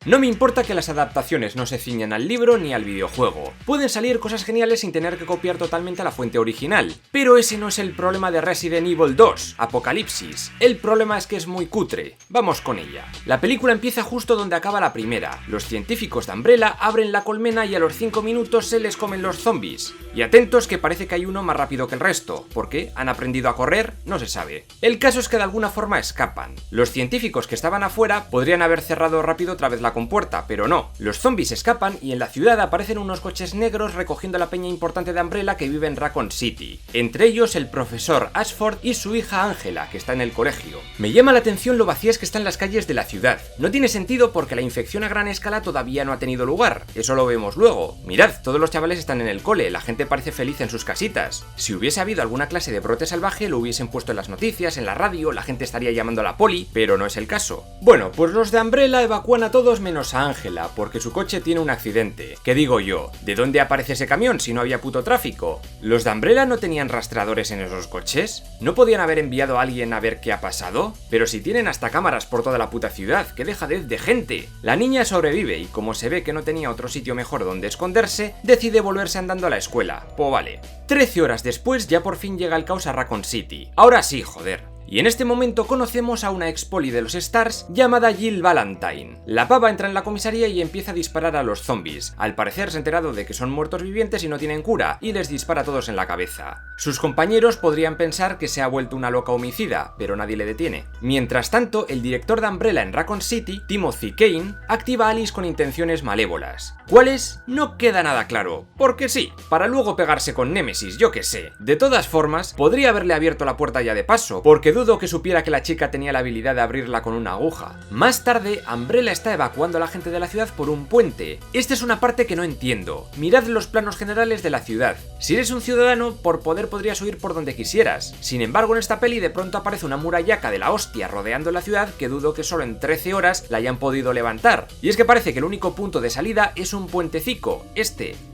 No me importa que las adaptaciones no se ciñan al libro ni al videojuego. Pueden salir cosas geniales sin tener que copiar totalmente la fuente original. Pero ese no es el problema de Resident Evil 2, Apocalipsis. El problema es que es muy cutre. Vamos con ella. La película empieza justo donde acaba la primera. Los científicos de Umbrella abren la colmena y a los 5 minutos se les comen los zombies. Y atentos que parece que hay uno más rápido que el resto. ¿Por qué? ¿Han aprendido a correr? No se sabe. El caso es que de alguna forma escapan. Los científicos que estaban afuera podrían haber cerrado rápido otra vez la compuerta, pero no. Los zombies escapan y en la ciudad aparecen unos coches negros recogiendo la peña importante de Umbrella que vive en Raccoon City. Entre ellos el profesor Ashford y su hija Angela, que está en el colegio. Me llama la atención lo vacías que están las calles de la ciudad. No tiene sentido porque la infección a gran escala todavía no ha tenido lugar. Eso lo vemos luego. Mirad, todos los chavales están en el cole, la gente parece feliz en sus casitas. Si hubiese habido alguna clase de brote salvaje lo hubiesen puesto en las noticias, en la radio, la gente estaría llamando a la poli, pero no es el caso. Bueno, pues los de Umbrella evacúan a todos menos a Angela, porque su coche tiene un accidente. ¿Qué digo yo? ¿De dónde aparece ese camión si no había puto tráfico? ¿Los de Umbrella no tenían rastreadores en esos coches? ¿No podían haber enviado a alguien a ver qué ha pasado? Pero si tienen hasta cámaras por toda la puta ciudad, ¡qué dejadez de gente! La niña sobrevive y como se ve que no tenía otro sitio mejor donde esconderse, decide volverse andando a la escuela. Pues vale. 13 horas después ya por fin llega el caos a Raccoon City. Ahora sí, joder. Y en este momento conocemos a una ex poli de los Stars llamada Jill Valentine. La pava entra en la comisaría y empieza a disparar a los zombies. Al parecer se ha enterado de que son muertos vivientes y no tienen cura, y les dispara a todos en la cabeza. Sus compañeros podrían pensar que se ha vuelto una loca homicida, pero nadie le detiene. Mientras tanto, el director de Umbrella en Raccoon City, Timothy Kane, activa a Alice con intenciones malévolas. ¿Cuáles? No queda nada claro, porque sí, para luego pegarse con Némesis, yo qué sé. De todas formas, podría haberle abierto la puerta ya de paso, porque dudo que supiera que la chica tenía la habilidad de abrirla con una aguja. Más tarde, Umbrella está evacuando a la gente de la ciudad por un puente. Esta es una parte que no entiendo. Mirad los planos generales de la ciudad. Si eres un ciudadano, por poder podrías huir por donde quisieras. Sin embargo, en esta peli de pronto aparece una murallaca de la hostia rodeando la ciudad que dudo que solo en 13 horas la hayan podido levantar. Y es que parece que el único punto de salida es un puentecico,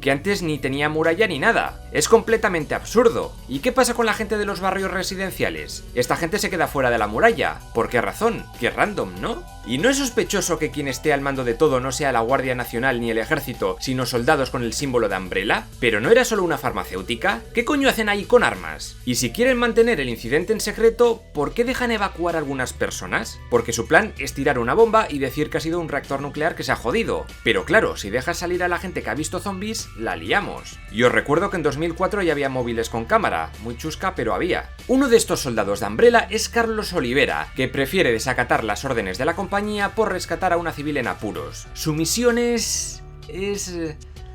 que antes ni tenía muralla ni nada. Es completamente absurdo. ¿Y qué pasa con la gente de los barrios residenciales? Esta gente se queda fuera de la muralla. ¿Por qué razón? Qué random, ¿no? Y no es sospechoso que quien esté al mando de todo no sea la Guardia Nacional ni el Ejército, sino soldados con el símbolo de Umbrella. ¿Pero no era solo una farmacéutica? ¿Qué coño hacen ahí con armas? Y si quieren mantener el incidente en secreto, ¿por qué dejan evacuar a algunas personas? Porque su plan es tirar una bomba y decir que ha sido un reactor nuclear que se ha jodido. Pero claro, si dejas salir a la gente que ha visto zombies, la liamos. Y os recuerdo que en 2004 ya había móviles con cámara, muy chusca pero había. Uno de estos soldados de Umbrella es Carlos Olivera, que prefiere desacatar las órdenes de la compañía por rescatar a una civil en apuros. Su misión es...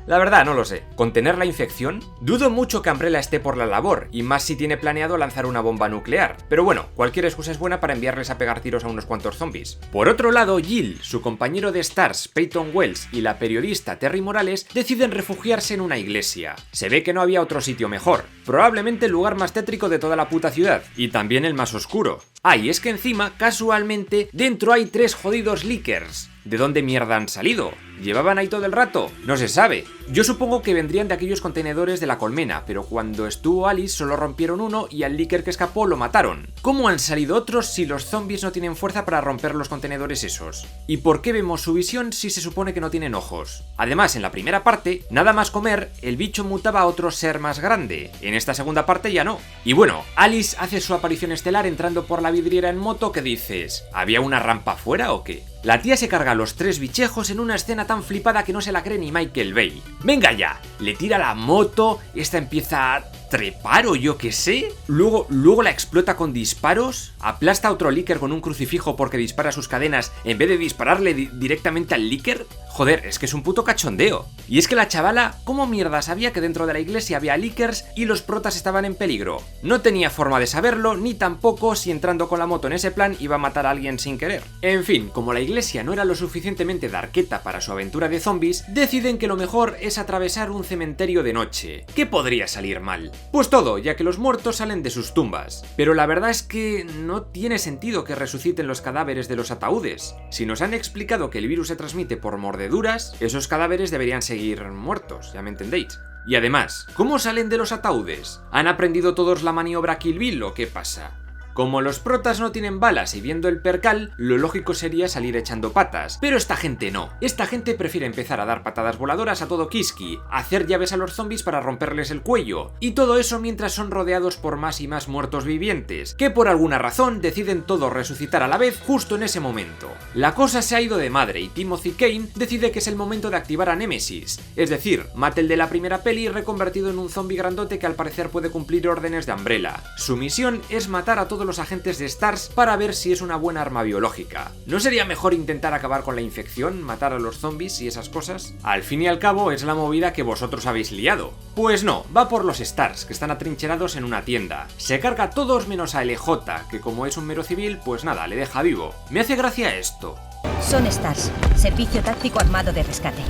La verdad, no lo sé. ¿Contener la infección? Dudo mucho que Umbrella esté por la labor, y más si tiene planeado lanzar una bomba nuclear. Pero bueno, cualquier excusa es buena para enviarles a pegar tiros a unos cuantos zombies. Por otro lado, Jill, su compañero de Stars, Peyton Wells, y la periodista Terry Morales deciden refugiarse en una iglesia. Se ve que no había otro sitio mejor. Probablemente el lugar más tétrico de toda la puta ciudad, y también el más oscuro. Ah, y es que encima, casualmente, dentro hay 3 jodidos leakers. ¿De dónde mierda han salido? ¿Llevaban ahí todo el rato? No se sabe. Yo supongo que vendrían de aquellos contenedores de la colmena, pero cuando estuvo Alice solo rompieron uno y al leaker que escapó lo mataron. ¿Cómo han salido otros si los zombies no tienen fuerza para romper los contenedores esos? ¿Y por qué vemos su visión si se supone que no tienen ojos? Además, en la primera parte, nada más comer, el bicho mutaba a otro ser más grande. En esta segunda parte ya no. Y bueno, Alice hace su aparición estelar entrando por la vidriera en moto que dices, ¿había una rampa afuera o qué? La tía se carga a los 3 bichejos en una escena tan flipada que no se la cree ni Michael Bay. ¡Venga ya! Le tira la moto, esta empieza a trepar o yo qué sé. Luego la explota con disparos, aplasta a otro leaker con un crucifijo porque dispara sus cadenas en vez de dispararle directamente al leaker. Joder, es que es un puto cachondeo. Y es que la chavala, ¿cómo mierda sabía que dentro de la iglesia había leakers y los protas estaban en peligro? No tenía forma de saberlo, ni tampoco si entrando con la moto en ese plan iba a matar a alguien sin querer. En fin, como la iglesia no era lo suficientemente darketa para su aventura de zombies, deciden que lo mejor es atravesar un cementerio de noche. ¿Qué podría salir mal? Pues todo, ya que los muertos salen de sus tumbas. Pero la verdad es que no tiene sentido que resuciten los cadáveres de los ataúdes. Si nos han explicado que el virus se transmite por mordeduras, esos cadáveres deberían seguir muertos, ya me entendéis. Y además, ¿cómo salen de los ataúdes? ¿Han aprendido todos la maniobra Kill Bill o qué pasa? Como los protas no tienen balas y viendo el percal, lo lógico sería salir echando patas, pero esta gente no. Esta gente prefiere empezar a dar patadas voladoras a todo Kiski, hacer llaves a los zombies para romperles el cuello, y todo eso mientras son rodeados por más y más muertos vivientes, que por alguna razón deciden todos resucitar a la vez justo en ese momento. La cosa se ha ido de madre y Timothy Kane decide que es el momento de activar a Nemesis, es decir, Matt el de la primera peli reconvertido en un zombie grandote que al parecer puede cumplir órdenes de Umbrella. Su misión es matar a todos los agentes de STARS para ver si es una buena arma biológica. ¿No sería mejor intentar acabar con la infección, matar a los zombies y esas cosas? Al fin y al cabo es la movida que vosotros habéis liado. Pues no, va por los STARS, que están atrincherados en una tienda. Se carga a todos menos a LJ, que como es un mero civil, pues nada, le deja vivo. Me hace gracia esto. Son STARS, Servicio Táctico Armado de Rescate.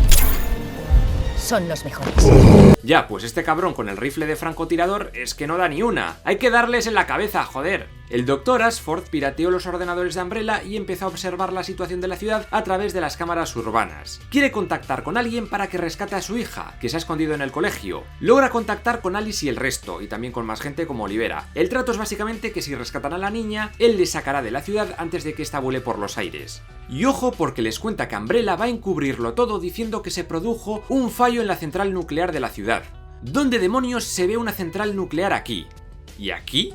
Son los mejores. Ya, pues este cabrón con el rifle de francotirador es que no da ni una. Hay que darles en la cabeza, joder. El Dr. Ashford pirateó los ordenadores de Umbrella y empezó a observar la situación de la ciudad a través de las cámaras urbanas. Quiere contactar con alguien para que rescate a su hija, que se ha escondido en el colegio. Logra contactar con Alice y el resto, y también con más gente como Olivera. El trato es básicamente que si rescatan a la niña, él le sacará de la ciudad antes de que ésta vuele por los aires. Y ojo porque les cuenta que Umbrella va a encubrirlo todo diciendo que se produjo un fallo en la central nuclear de la ciudad. ¿Dónde demonios se ve una central nuclear aquí? ¿Y aquí?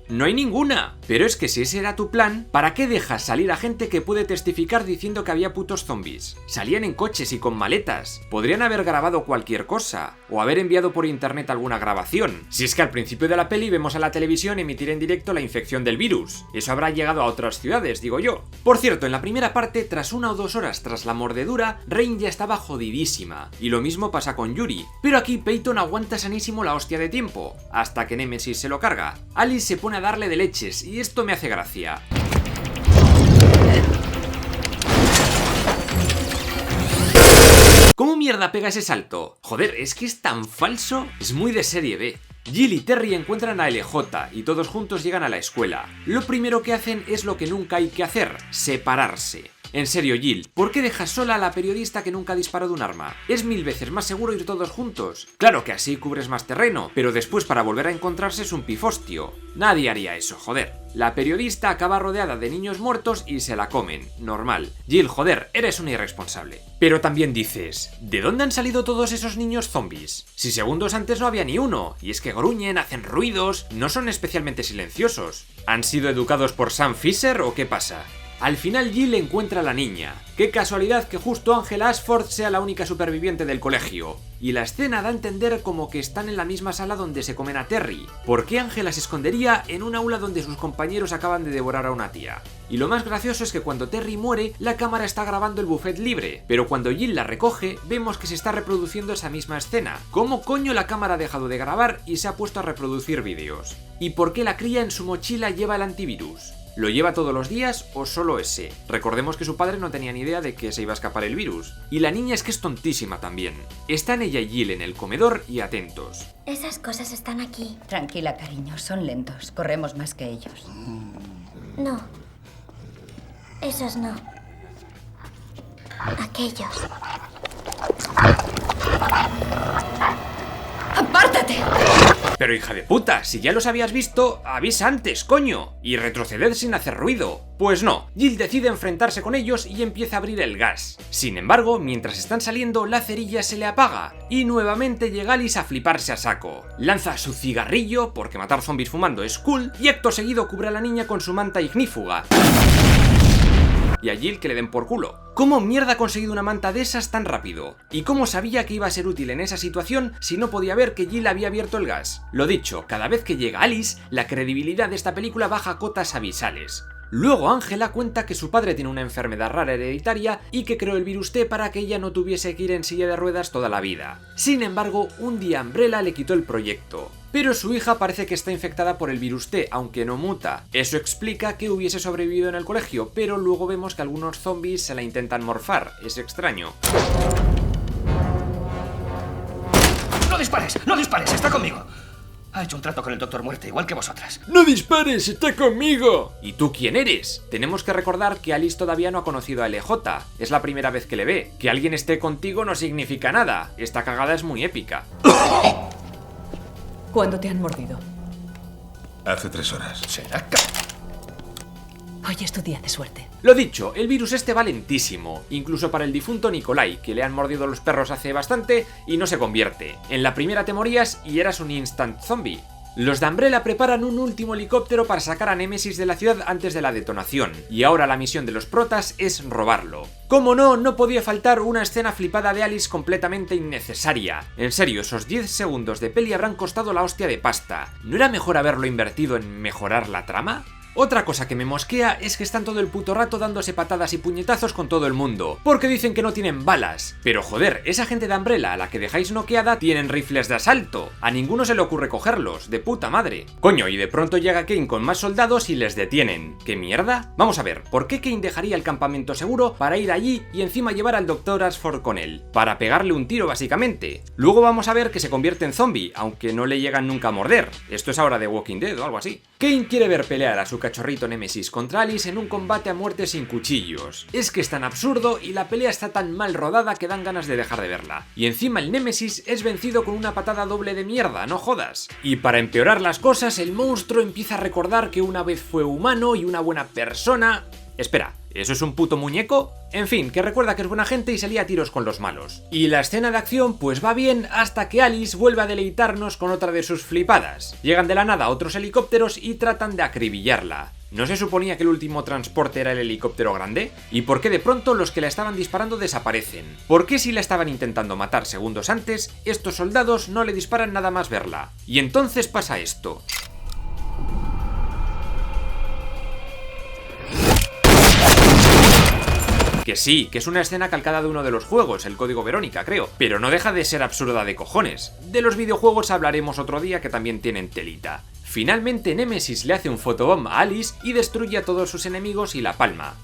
No hay ninguna. Pero es que si ese era tu plan, ¿para qué dejas salir a gente que puede testificar diciendo que había putos zombies? Salían en coches y con maletas. Podrían haber grabado cualquier cosa, o haber enviado por internet alguna grabación. Si es que al principio de la peli vemos a la televisión emitir en directo la infección del virus. Eso habrá llegado a otras ciudades, digo yo. Por cierto, en la primera parte, tras 1 o 2 horas tras la mordedura, Rain ya estaba jodidísima. Y lo mismo pasa con Yuri. Pero aquí Peyton aguanta sanísimo la hostia de tiempo, hasta que Nemesis se lo carga. Alice se pone a darle de leches, y esto me hace gracia. ¿Cómo mierda pega ese salto? Joder, es que es tan falso. Es muy de serie B. Jill y Terry encuentran a LJ y todos juntos llegan a la escuela. Lo primero que hacen es lo que nunca hay que hacer: separarse. En serio, Jill, ¿por qué dejas sola a la periodista que nunca disparó de un arma? Es 1000 veces más seguro ir todos juntos. Claro que así cubres más terreno, pero después para volver a encontrarse es un pifostio. Nadie haría eso, joder. La periodista acaba rodeada de niños muertos y se la comen. Normal. Jill, joder, eres una irresponsable. Pero también dices, ¿de dónde han salido todos esos niños zombies? Si segundos antes no había ni uno, y es que gruñen, hacen ruidos, no son especialmente silenciosos. ¿Han sido educados por Sam Fisher o qué pasa? Al final Jill encuentra a la niña. Qué casualidad que justo Angela Ashford sea la única superviviente del colegio. Y la escena da a entender como que están en la misma sala donde se comen a Terry. ¿Por qué Angela se escondería en un aula donde sus compañeros acaban de devorar a una tía? Y lo más gracioso es que cuando Terry muere, la cámara está grabando el buffet libre, pero cuando Jill la recoge, vemos que se está reproduciendo esa misma escena. ¿Cómo coño la cámara ha dejado de grabar y se ha puesto a reproducir vídeos? ¿Y por qué la cría en su mochila lleva el antivirus? ¿Lo lleva todos los días o solo ese? Recordemos que su padre no tenía ni idea de que se iba a escapar el virus. Y la niña es que es tontísima también. Están ella y Jill en el comedor y atentos. Esas cosas están aquí. Tranquila, cariño, son lentos. Corremos más que ellos. No. Esos no. Aquellos. ¡Apártate! Pero hija de puta, si ya los habías visto, avisa antes, coño, y retroceder sin hacer ruido. Pues no, Jill decide enfrentarse con ellos y empieza a abrir el gas. Sin embargo, mientras están saliendo, la cerilla se le apaga, y nuevamente llega Alice a fliparse a saco. Lanza su cigarrillo, porque matar zombies fumando es cool, y acto seguido cubre a la niña con su manta ignífuga. Y a Jill que le den por culo. ¿Cómo mierda ha conseguido una manta de esas tan rápido? ¿Y cómo sabía que iba a ser útil en esa situación si no podía ver que Jill había abierto el gas? Lo dicho, cada vez que llega Alice, la credibilidad de esta película baja a cotas abisales. Luego Angela cuenta que su padre tiene una enfermedad rara hereditaria y que creó el virus T para que ella no tuviese que ir en silla de ruedas toda la vida. Sin embargo, un día Umbrella le quitó el proyecto. Pero su hija parece que está infectada por el virus T, aunque no muta. Eso explica que hubiese sobrevivido en el colegio, pero luego vemos que algunos zombies se la intentan morfar. Es extraño. ¡No dispares! ¡No dispares! ¡Está conmigo! Ha hecho un trato con el Doctor Muerte, igual que vosotras. ¡No dispares! ¡Está conmigo! ¿Y tú quién eres? Tenemos que recordar que Alice todavía no ha conocido a LJ. Es la primera vez que le ve. Que alguien esté contigo no significa nada. Esta cagada es muy épica. ¿Cuándo te han mordido? Hace 3 horas. ¿Será Hoy es tu día de suerte. Lo dicho, el virus este va lentísimo, incluso para el difunto Nikolai, que le han mordido los perros hace bastante y no se convierte. En la primera te morías y eras un instant zombie. Los de Umbrella preparan un último helicóptero para sacar a Némesis de la ciudad antes de la detonación, y ahora la misión de los protas es robarlo. Como no, no podía faltar una escena flipada de Alice completamente innecesaria. En serio, esos 10 segundos de peli habrán costado la hostia de pasta. ¿No era mejor haberlo invertido en mejorar la trama? Otra cosa que me mosquea es que están todo el puto rato dándose patadas y puñetazos con todo el mundo, porque dicen que no tienen balas. Pero joder, esa gente de Umbrella a la que dejáis noqueada tienen rifles de asalto. A ninguno se le ocurre cogerlos, de puta madre. Coño, y de pronto llega Kane con más soldados y les detienen. ¿Qué mierda? Vamos a ver, ¿por qué Kane dejaría el campamento seguro para ir allí y encima llevar al Dr. Ashford con él? Para pegarle un tiro básicamente. Luego vamos a ver que se convierte en zombie, aunque no le llegan nunca a morder. Esto es ahora de Walking Dead o algo así. Kane quiere ver pelear a su cachorrito Némesis contra Alice en un combate a muerte sin cuchillos. Es que es tan absurdo y la pelea está tan mal rodada que dan ganas de dejar de verla. Y encima el Némesis es vencido con una patada doble de mierda, no jodas. Y para empeorar las cosas, el monstruo empieza a recordar que una vez fue humano y una buena persona... Espera, ¿eso es un puto muñeco? En fin, que recuerda que es buena gente y se lía a tiros con los malos. Y la escena de acción pues va bien hasta que Alice vuelve a deleitarnos con otra de sus flipadas. Llegan de la nada otros helicópteros y tratan de acribillarla. ¿No se suponía que el último transporte era el helicóptero grande? ¿Y por qué de pronto los que la estaban disparando desaparecen? ¿Por qué si la estaban intentando matar segundos antes, estos soldados no le disparan nada más verla? Y entonces pasa esto. Que sí, que es una escena calcada de uno de los juegos, el Código Verónica, creo, pero no deja de ser absurda de cojones. De los videojuegos hablaremos otro día que también tienen telita. Finalmente Némesis le hace un photobomb a Alice y destruye a todos sus enemigos y la palma.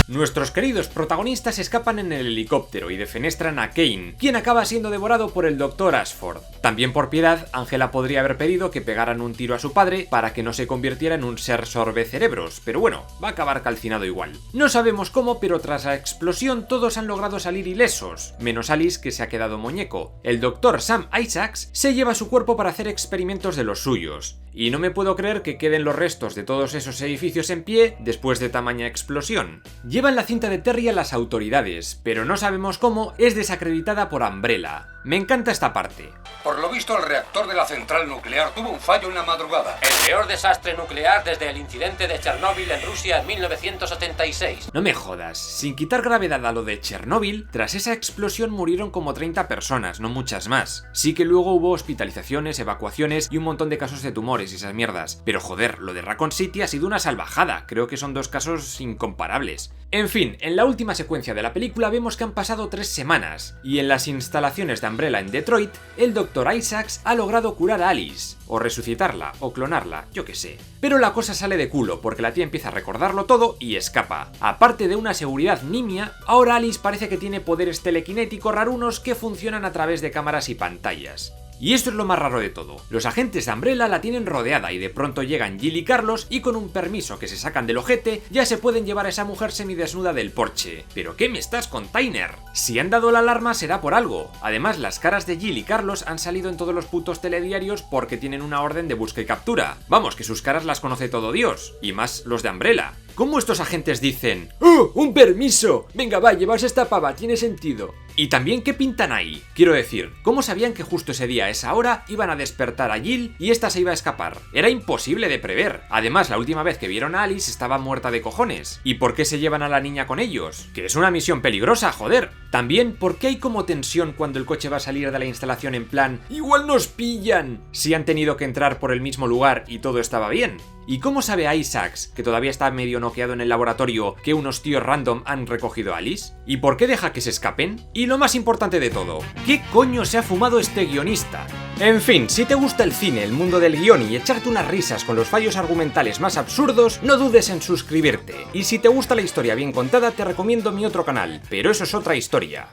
Nuestros queridos protagonistas escapan en el helicóptero y defenestran a Kane, quien acaba siendo devorado por el Dr. Ashford. También por piedad, Angela podría haber pedido que pegaran un tiro a su padre para que no se convirtiera en un ser sorbecerebros, pero bueno, va a acabar calcinado igual. No sabemos cómo, pero tras la explosión todos han logrado salir ilesos, menos Alice, que se ha quedado muñeco. El Dr. Sam Isaacs se lleva su cuerpo para hacer experimentos de los suyos. Y no me puedo creer que queden los restos de todos esos edificios en pie después de tamaña explosión. Llevan la cinta de Terry a las autoridades, pero no sabemos cómo es desacreditada por Umbrella. Me encanta esta parte. Por lo visto, el reactor de la central nuclear tuvo un fallo en la madrugada. El peor desastre nuclear desde el incidente de Chernóbil en Rusia en 1976. No me jodas, sin quitar gravedad a lo de Chernóbil, tras esa explosión murieron como 30 personas, no muchas más. Sí que luego hubo hospitalizaciones, evacuaciones y un montón de casos de tumores y esas mierdas. Pero joder, lo de Raccoon City ha sido una salvajada, creo que son dos casos incomparables. En fin, en la última secuencia de la película vemos que han pasado 3 semanas, y en las instalaciones de Umbrella en Detroit, el Dr. Isaacs ha logrado curar a Alice, o resucitarla, o clonarla, yo qué sé. Pero la cosa sale de culo, porque la tía empieza a recordarlo todo y escapa. Aparte de una seguridad nimia, ahora Alice parece que tiene poderes telequinéticos rarunos que funcionan a través de cámaras y pantallas. Y esto es lo más raro de todo. Los agentes de Umbrella la tienen rodeada y de pronto llegan Jill y Carlos y con un permiso que se sacan del ojete ya se pueden llevar a esa mujer semidesnuda del porche. ¿Pero qué me estás con Tyner? Si han dado la alarma será por algo. Además, las caras de Jill y Carlos han salido en todos los putos telediarios porque tienen una orden de busca y captura. Vamos, que sus caras las conoce todo Dios. Y más los de Umbrella. ¿Cómo estos agentes dicen ¡oh, un permiso! Venga, va, llevaos esta pava, tiene sentido. Y también, ¿qué pintan ahí? Quiero decir, ¿cómo sabían que justo ese día a esa hora iban a despertar a Jill y esta se iba a escapar? Era imposible de prever. Además, la última vez que vieron a Alice estaba muerta de cojones. ¿Y por qué se llevan a la niña con ellos? Que es una misión peligrosa, joder. También, ¿por qué hay como tensión cuando el coche va a salir de la instalación en plan ¡igual nos pillan! Si han tenido que entrar por el mismo lugar y todo estaba bien. ¿Y cómo sabe Isaacs, que todavía está medio noqueado en el laboratorio, que unos tíos random han recogido a Alice? ¿Y por qué deja que se escapen? Y lo más importante de todo, ¿qué coño se ha fumado este guionista? En fin, si te gusta el cine, el mundo del guión y echarte unas risas con los fallos argumentales más absurdos, no dudes en suscribirte. Y si te gusta la historia bien contada, te recomiendo mi otro canal, pero eso es otra historia.